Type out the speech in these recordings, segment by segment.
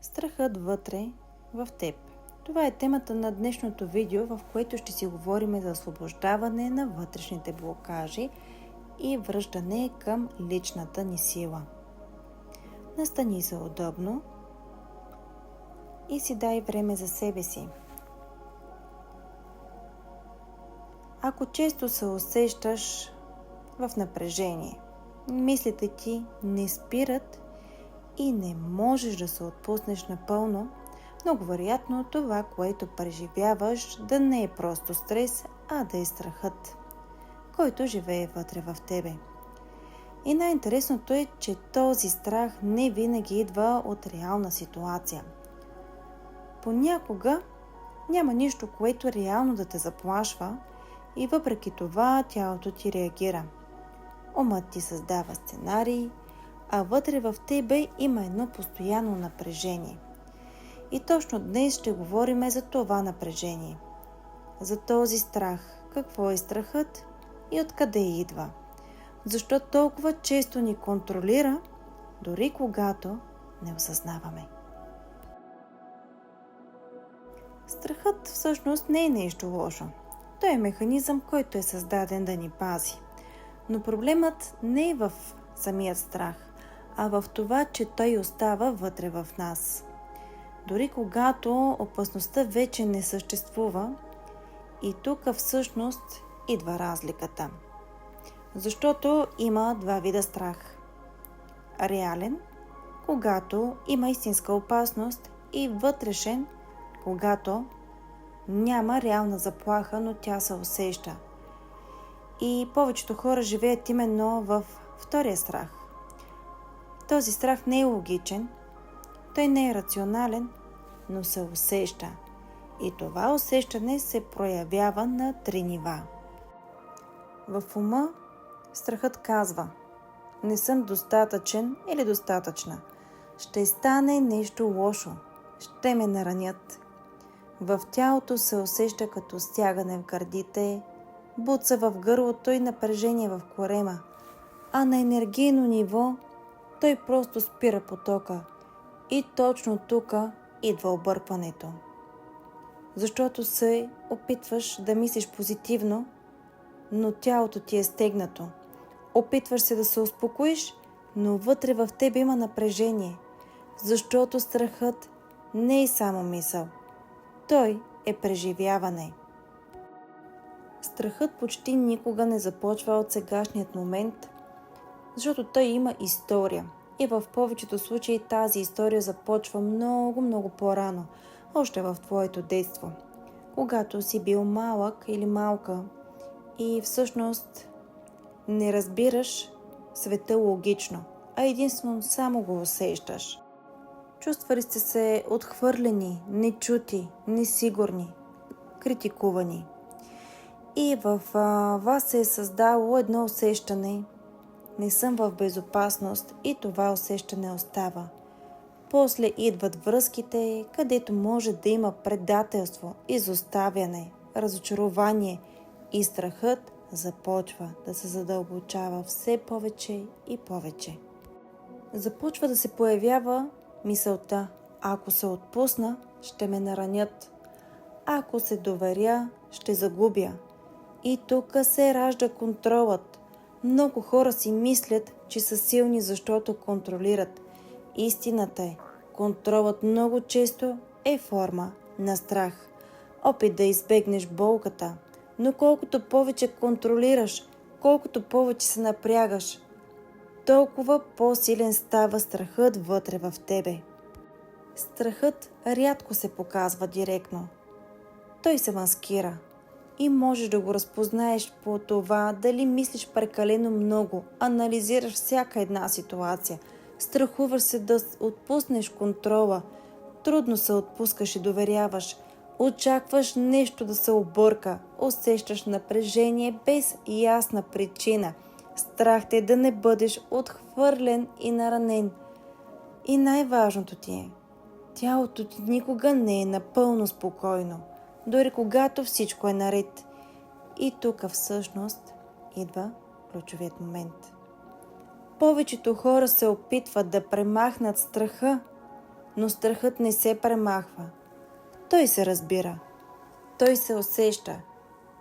Страхът вътре в теб. Това е темата на днешното видео, в което ще си говорим за освобождаване на вътрешните блокажи и връщане към личната ни сила. Настани се удобно и си дай време за себе си. Ако често се усещаш в напрежение, мислите ти не спират и не можеш да се отпуснеш напълно, много вероятно това, което преживяваш, да не е просто стрес, а да е страхът, който живее вътре в тебе. И най-интересното е, че този страх не винаги идва от реална ситуация. Понякога няма нищо, което реално да те заплашва, и въпреки това тялото ти реагира. Умът ти създава сценарии, а вътре в тебе има едно постоянно напрежение. И точно днес ще говорим за това напрежение. За този страх. Какво е страхът и откъде идва? Защо толкова често ни контролира, дори когато не осъзнаваме? Страхът всъщност не е нещо лошо. Той е механизъм, който е създаден да ни пази. Но проблемът не е в самият страх, а в това, че той остава вътре в нас. Дори когато опасността вече не съществува, и тук всъщност идва разликата. Защото има два вида страх. Реален, когато има истинска опасност, и вътрешен, когато няма реална заплаха, но тя се усеща. И повечето хора живеят именно в втория страх. Този страх не е логичен, той не е рационален, но се усеща. И това усещане се проявява на 3 нива. В ума страхът казва: не съм достатъчен или достатъчна. Ще стане нещо лошо. Ще ме наранят. В тялото се усеща като стягане в гърдите, буца в гърлото и напрежение в корема. А на енергийно ниво той просто спира потока. И точно тук идва объркването. Защото се опитваш да мислиш позитивно, но тялото ти е стегнато. Опитваш се да се успокоиш, но вътре в теб има напрежение. Защото страхът не е само мисъл. Той е преживяване. Страхът почти никога не започва от сегашният момент, защото той има история. И в повечето случаи тази история започва много по-рано, още в твоето детство, когато си бил малък или малка и всъщност не разбираш света логично, а единствено само го усещаш. Чувствали сте се отхвърлени, нечути, несигурни, критикувани. И в вас се е създало едно усещане: не съм в безопасност, и това усещане остава. После идват връзките, където може да има предателство, изоставяне, разочарование, и страхът започва да се задълбочава все повече и повече. Започва да се появява мисълта: ако се отпусна, ще ме наранят. Ако се доверя, ще загубя. И тук се ражда контролът. Много хора си мислят, че са силни, защото контролират. Истината е, контролът много често е форма на страх. Опит да избегнеш болката. Но колкото повече контролираш, колкото повече се напрягаш, толкова по-силен става страхът вътре в тебе. Страхът рядко се показва директно. Той се маскира. И можеш да го разпознаеш по това дали мислиш прекалено много, анализираш всяка една ситуация, страхуваш се да отпуснеш контрола, трудно се отпускаш и доверяваш, очакваш нещо да се обърка, усещаш напрежение без ясна причина, страх те да не бъдеш отхвърлен и наранен. И най-важното ти е, тялото ти никога не е напълно спокойно, дори когато всичко е наред. И тук всъщност идва ключовият момент. Повечето хора се опитват да премахнат страха, но страхът не се премахва. Той се разбира, той се усеща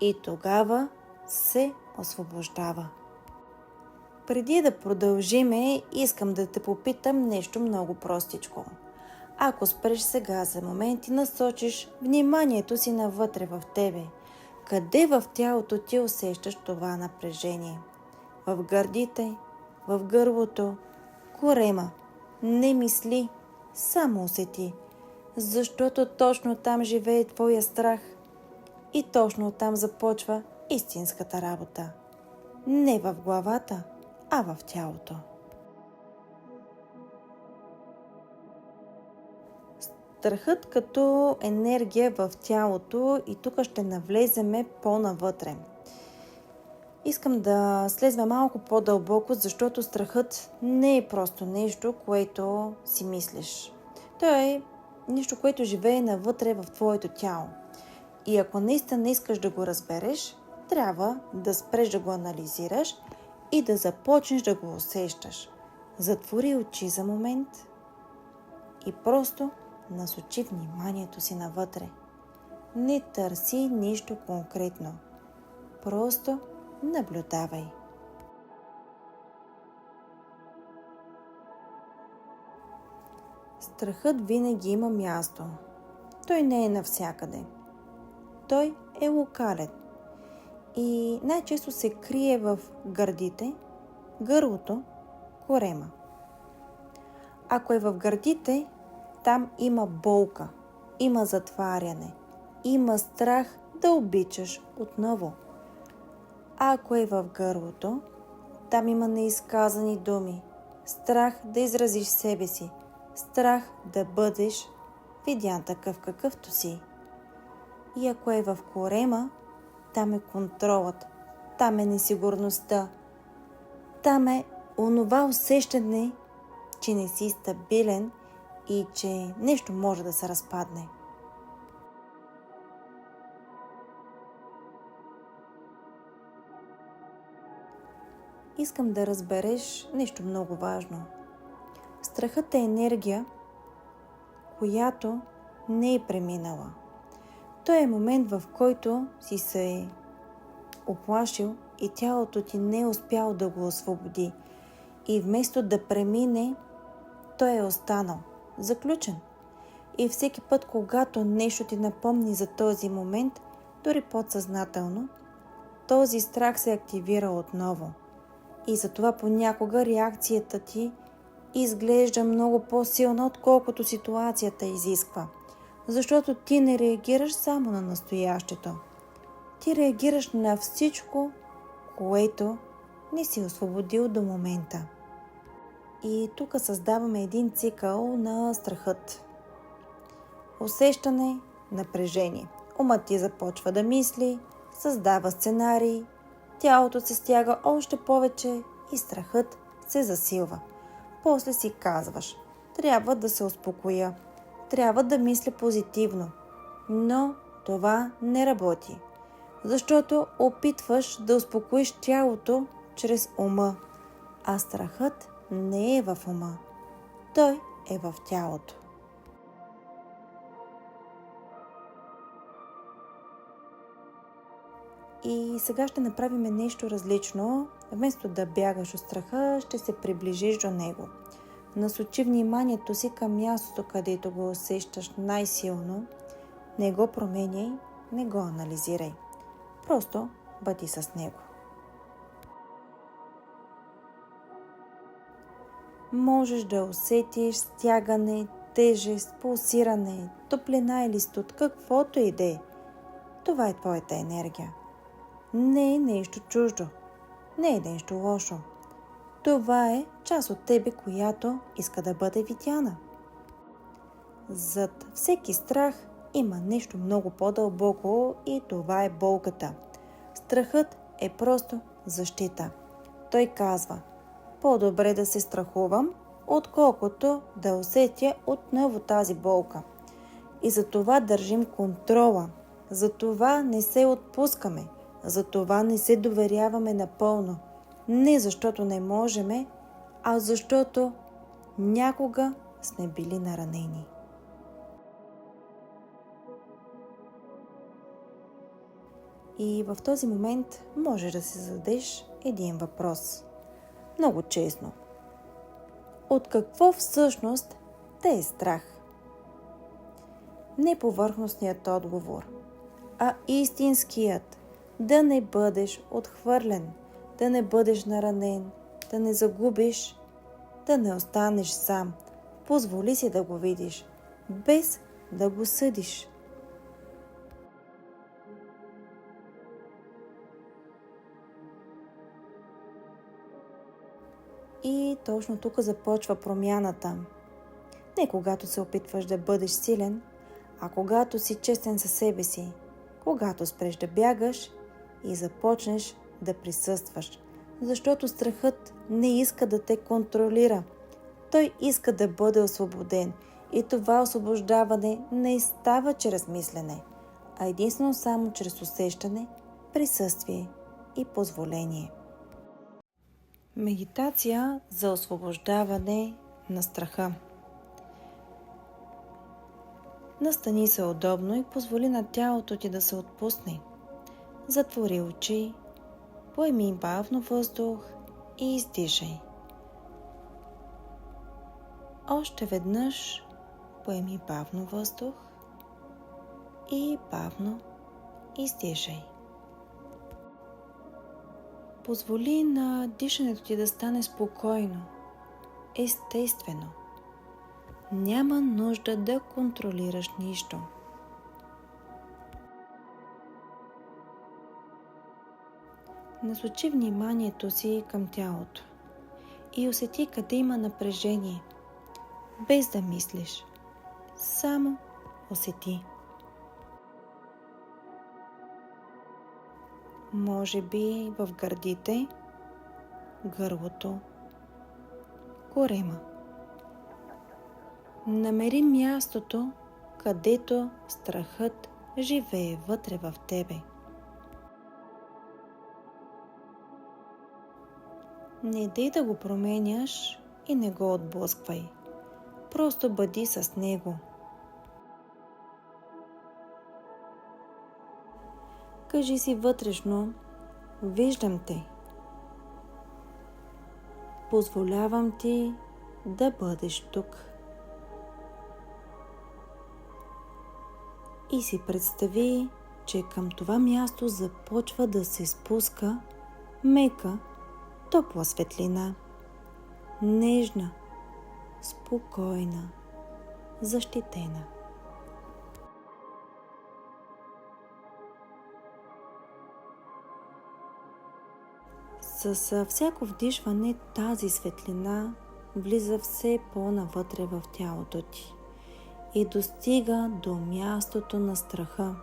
и тогава се освобождава. Преди да продължиме, искам да те попитам нещо много простичко. Ако спреш сега за момент и насочиш вниманието си навътре в тебе, къде в тялото ти усещаш това напрежение? В гърдите, в гърлото, корема. Не мисли, само усети, защото точно там живее твоя страх и точно там започва истинската работа. Не в главата, а в тялото. Страхът като енергия в тялото и тук ще навлеземе по-навътре. Искам да слезем малко по-дълбоко, защото страхът не е просто нещо, което си мислиш. Той е нещо, което живее навътре в твоето тяло. И ако наистина искаш да го разбереш, трябва да спреш да го анализираш и да започнеш да го усещаш. Затвори очи за момент и просто насочи вниманието си навътре. Не търси нищо конкретно. Просто наблюдавай. Страхът винаги има място. Той не е навсякъде. Той е локален. И най-често се крие в гърдите, гърлото, корема. Ако е в гърдите, там има болка, има затваряне, има страх да обичаш отново. А ако е в гърлото, там има неизказани думи, страх да изразиш себе си, страх да бъдеш видян такъв какъвто си. И ако е в корема, там е контролът, там е несигурността, там е онова усещане, че не си стабилен и че нещо може да се разпадне. Искам да разбереш нещо много важно. Страхът е енергия, която не е преминала. Той е момент, в който си се оплашил и тялото ти не е успяло да го освободи. И вместо да премине, той е останал заключен. И всеки път, когато нещо ти напомни за този момент, дори подсъзнателно, този страх се активира отново. И затова понякога реакцията ти изглежда много по-силна, отколкото ситуацията изисква. Защото ти не реагираш само на настоящето. Ти реагираш на всичко, което не си освободил до момента. И тук създаваме един цикъл на страхът. Усещане, напрежение. Умът ти започва да мисли, създава сценарии, тялото се стяга още повече и страхът се засилва. После си казваш, трябва да се успокоя, трябва да мисля позитивно, но това не работи, защото опитваш да успокоиш тялото чрез ума, а страхът не е в ума, той е в тялото. И сега ще направим нещо различно. Вместо да бягаш от страха, ще се приближиш до него. Насочи вниманието си към мястото, където го усещаш най-силно. Не го променяй, не го анализирай. Просто бъди с него. Можеш да усетиш стягане, тежест, пулсиране, топлина или студ, каквото и да е. Това е твоята енергия. Не е нещо чуждо, не е нещо лошо. Това е част от тебе, която иска да бъде видяна. Зад всеки страх има нещо много по-дълбоко и това е болката. Страхът е просто защита. Той казва, по-добре да се страхувам, отколкото да усетя отново тази болка. И за това държим контрола, за това не се отпускаме, за това не се доверяваме напълно. Не защото не можем, а защото някога сме били наранени. И в този момент можеш да си зададеш един въпрос. Много честно. От какво всъщност те е страх? Не повърхностният отговор, а истинският. Да не бъдеш отхвърлен, да не бъдеш наранен, да не загубиш, да не останеш сам. Позволи си да го видиш, без да го съдиш. И точно тук започва промяната. Не когато се опитваш да бъдеш силен, а когато си честен със себе си, когато спреш да бягаш и започнеш да присъстваш. Защото страхът не иска да те контролира. Той иска да бъде освободен. И това освобождаване не става чрез мислене, а единствено само чрез усещане, присъствие и позволение. Медитация за освобождаване на страха. Настани се удобно и позволи на тялото ти да се отпусне. Затвори очи, поеми бавно въздух и издишай. Още веднъж поеми бавно въздух и бавно издишай. Позволи на дишането ти да стане спокойно, естествено. Няма нужда да контролираш нищо. Насочи вниманието си към тялото и усети къде има напрежение, без да мислиш. Само усети. Може би в гърдите, гърлото, корема. Намери мястото, където страхът живее вътре в тебе. Не дей да го променяш и не го отблъсквай. Просто бъди с него. Кажи си вътрешно: виждам те. Позволявам ти да бъдеш тук. И си представи, че към това място започва да се спуска мека, топла светлина. Нежна, спокойна, защитена. С всяко вдишване тази светлина влиза все по-навътре в тялото ти и достига до мястото на страха.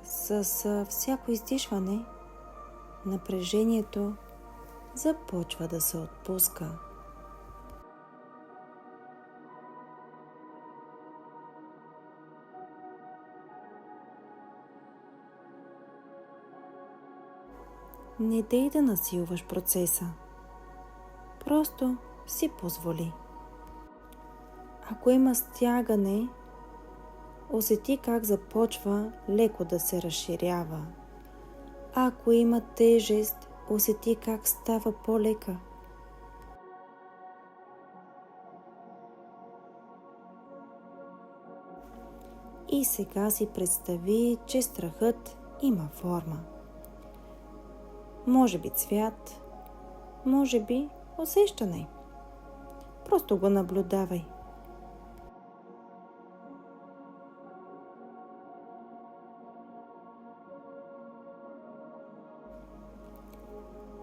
С всяко издишване напрежението започва да се отпуска. Не дей да насилваш процеса. Просто си позволи. Ако има стягане, усети как започва леко да се разширява. Ако има тежест, усети как става по-лека. И сега си представи, че страхът има форма. Може би цвят, може би усещане. Просто го наблюдавай.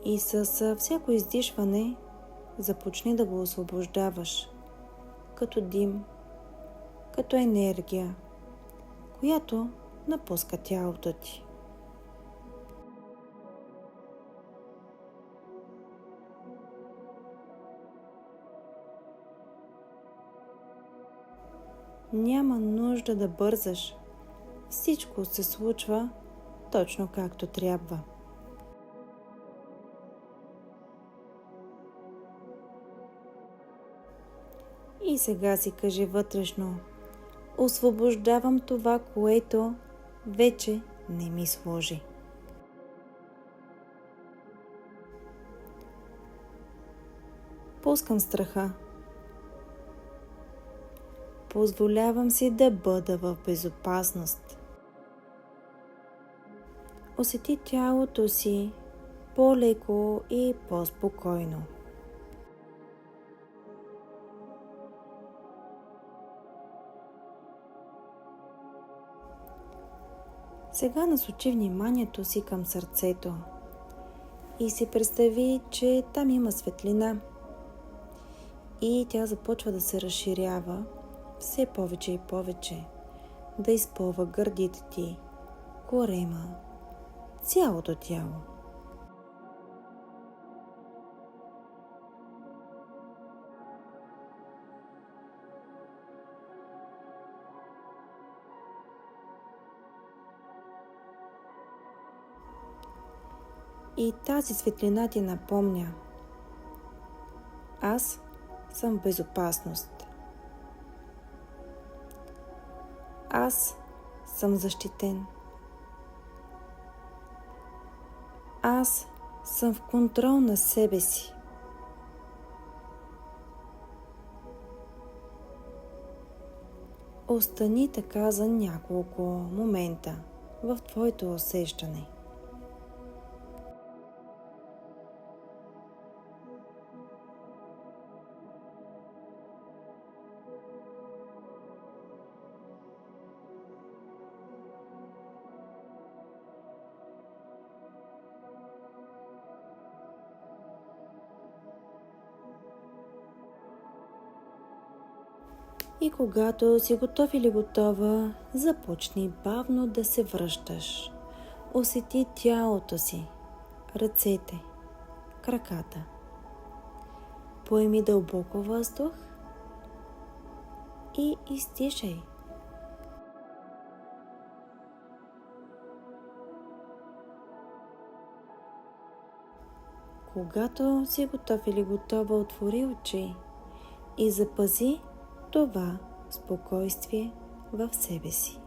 И с всяко издишване започни да го освобождаваш, като дим, като енергия, която напуска тялото ти. Няма нужда да бързаш. Всичко се случва точно както трябва. И сега си кажи вътрешно: освобождавам това, което вече не ми служи. Пускам страха. Позволявам си да бъда в безопасност. Усети тялото си по-леко и по-спокойно. Сега насочи вниманието си към сърцето и си представи, че там има светлина и тя започва да се разширява все повече и повече, да изпълва гърдите ти, корема, цялото тяло. И тази светлина ти напомня: аз съм в безопасност. Аз съм защитен. Аз съм в контрол на себе си. Остани така за няколко момента в твоето усещане. И когато си готов или готова, започни бавно да се връщаш. Усети тялото си, ръцете, краката. Поеми дълбоко въздух и издишай. Когато си готов или готова, отвори очи и запази това спокойствие в себе си.